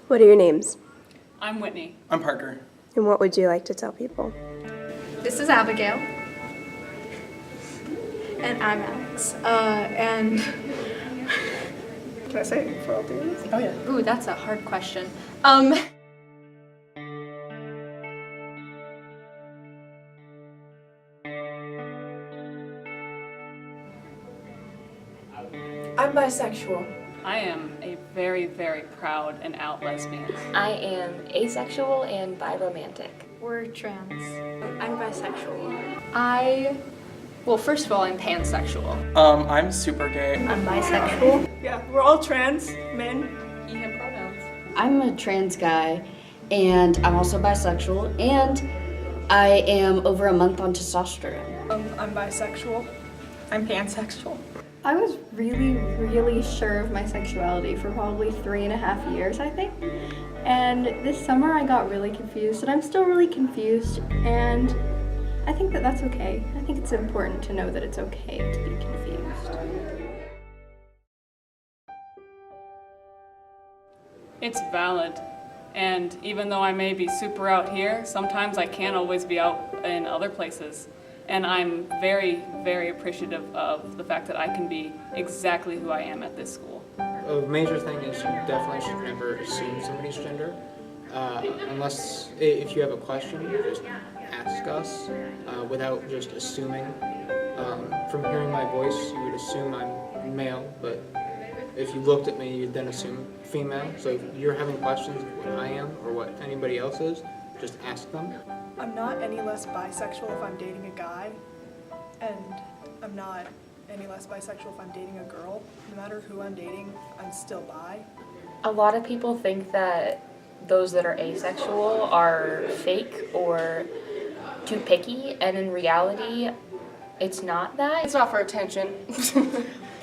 What are your names? I'm Whitney. I'm Parker. And what would you like to tell people? This is Abigail. And I'm Alex. And can I say it for all three of us? Oh yeah. Ooh, that's a hard question. I'm bisexual. I am a very, very proud and out lesbian. I am asexual and biromantic. We're trans. I'm bisexual. Well, first of all, I'm pansexual. I'm super gay. I'm bisexual. Yeah, we're all trans men. He, him pronouns. I'm a trans guy, and I'm also bisexual, and I am over a month on testosterone. I'm bisexual. I'm pansexual. I was really sure of my sexuality for probably 3.5 years, I think. And this summer I got really confused, and I'm still really confused, and I think that that's okay. I think it's important to know that it's okay to be confused. It's valid. And even though I may be super out here, sometimes I can't always be out in other places. And I'm very, very appreciative of the fact that I can be exactly who I am at this school. A major thing is you definitely should never assume somebody's gender. Unless, if you have a question, just ask us without just assuming. From hearing my voice, you would assume I'm male, but if you looked at me, you'd then assume female. So if you're having questions of what I am or what anybody else is, just ask them. I'm not any less bisexual if I'm dating a guy, and I'm not any less bisexual if I'm dating a girl. No matter who I'm dating, I'm still bi. A lot of people think that those that are asexual are fake or too picky, and in reality, it's not that. It's not for attention.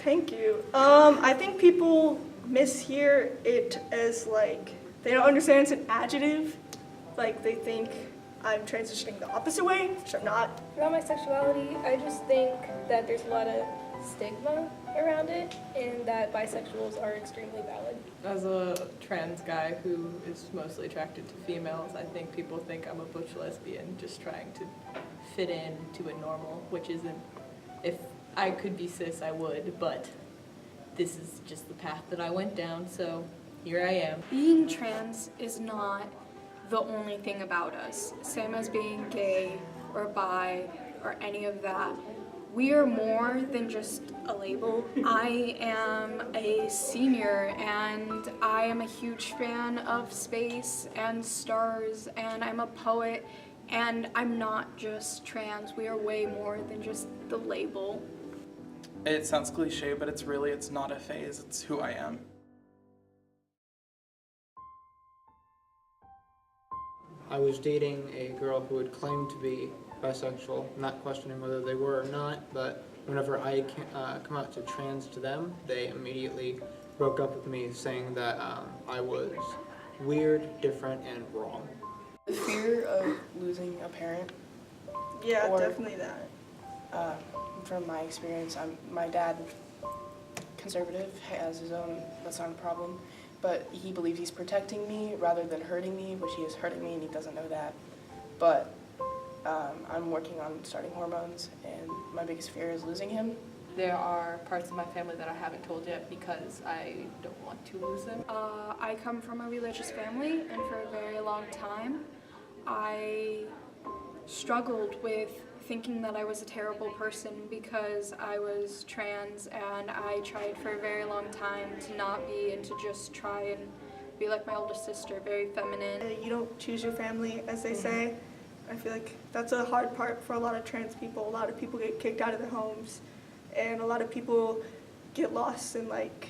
Thank you. I think people mishear it as like, they don't understand it's an adjective. Like they think I'm transitioning the opposite way, which I'm not. About my sexuality, I just think that there's a lot of stigma around it and that bisexuals are extremely valid. As a trans guy who is mostly attracted to females, I think people think I'm a butch lesbian just trying to fit in to a normal, which isn't. If I could be cis, I would, but this is just the path that I went down, so here I am. Being trans is not the only thing about us. Same as being gay or bi or any of that. We are more than just a label. I am a senior and I am a huge fan of space and stars, and I'm a poet, and I'm not just trans. We are way more than just the label. It sounds cliche, but it's not a phase, it's who I am. I was dating a girl who had claimed to be bisexual, not questioning whether they were or not, but whenever I come out to trans to them, they immediately broke up with me saying that I was weird, different, and wrong. The fear of losing a parent. Yeah, Or- definitely that. From my experience, my dad, conservative, has his own, that's not a problem, but he believes he's protecting me rather than hurting me, which he is hurting me and he doesn't know that. But I'm working on starting hormones, and my biggest fear is losing him. There are parts of my family that I haven't told yet because I don't want to lose them. I come from a religious family, and for a very long time, I struggled with thinking that I was a terrible person because I was trans, and I tried for a very long time to not be and to just try and be like my older sister, very feminine. You don't choose your family, as they say. I feel like that's a hard part for a lot of trans people. A lot of people get kicked out of their homes, and a lot of people get lost in like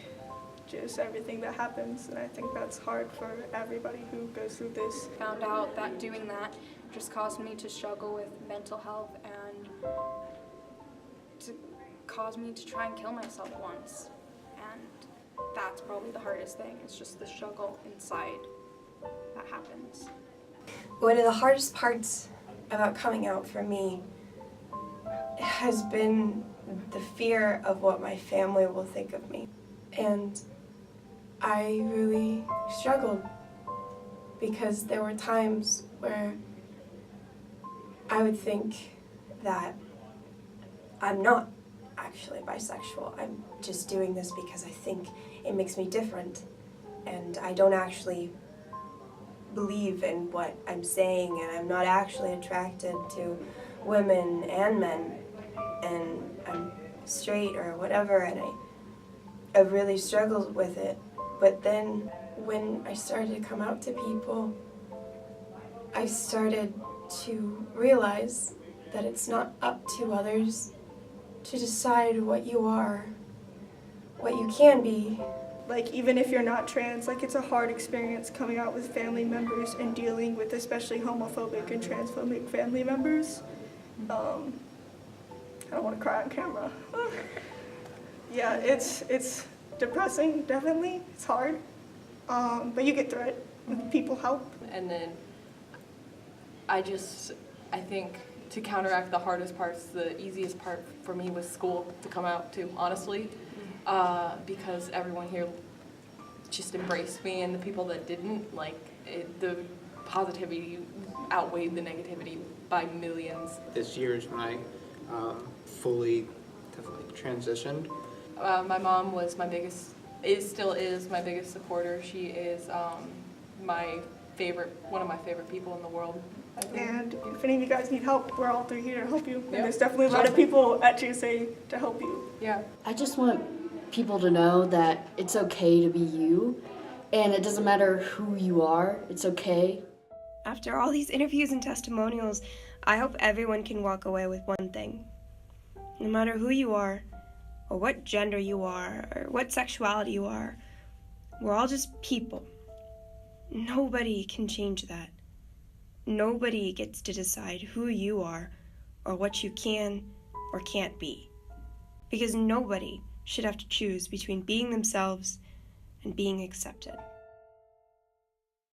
just everything that happens, and I think that's hard for everybody who goes through this. Found out that doing that just caused me to struggle with mental health and to cause me to try and kill myself once. And that's probably the hardest thing. It's just the struggle inside that happens. One of the hardest parts about coming out for me has been the fear of what my family will think of me. And I really struggled because there were times where I would think that I'm not actually bisexual. I'm just doing this because I think it makes me different, and I don't actually believe in what I'm saying, and I'm not actually attracted to women and men, and I'm straight or whatever, and I really struggled with it. But then when I started to come out to people, I started to realize that it's not up to others to decide what you are, what you can be. Like, even if you're not trans, like, it's a hard experience coming out with family members and dealing with especially homophobic and transphobic family members. I don't want to cry on camera. Yeah, it's depressing, definitely. It's hard, but you get through it. People help. And then I think to counteract the hardest parts, the easiest part for me was school to come out to, honestly, because everyone here just embraced me, and the people that didn't, the positivity outweighed the negativity by millions. This year is when I fully, definitely transitioned. My mom was still is my biggest supporter. She is one of my favorite people in the world, I think. And if any of you guys need help, we're all three here to help you. Yeah. And there's definitely a lot of people at GSA to help you. Yeah. I just want people to know that it's okay to be you, and it doesn't matter who you are, it's okay. After all these interviews and testimonials, I hope everyone can walk away with one thing. No matter who you are, or what gender you are, or what sexuality you are, we're all just people. Nobody can change that. Nobody gets to decide who you are, or what you can or can't be. Because nobody should have to choose between being themselves and being accepted.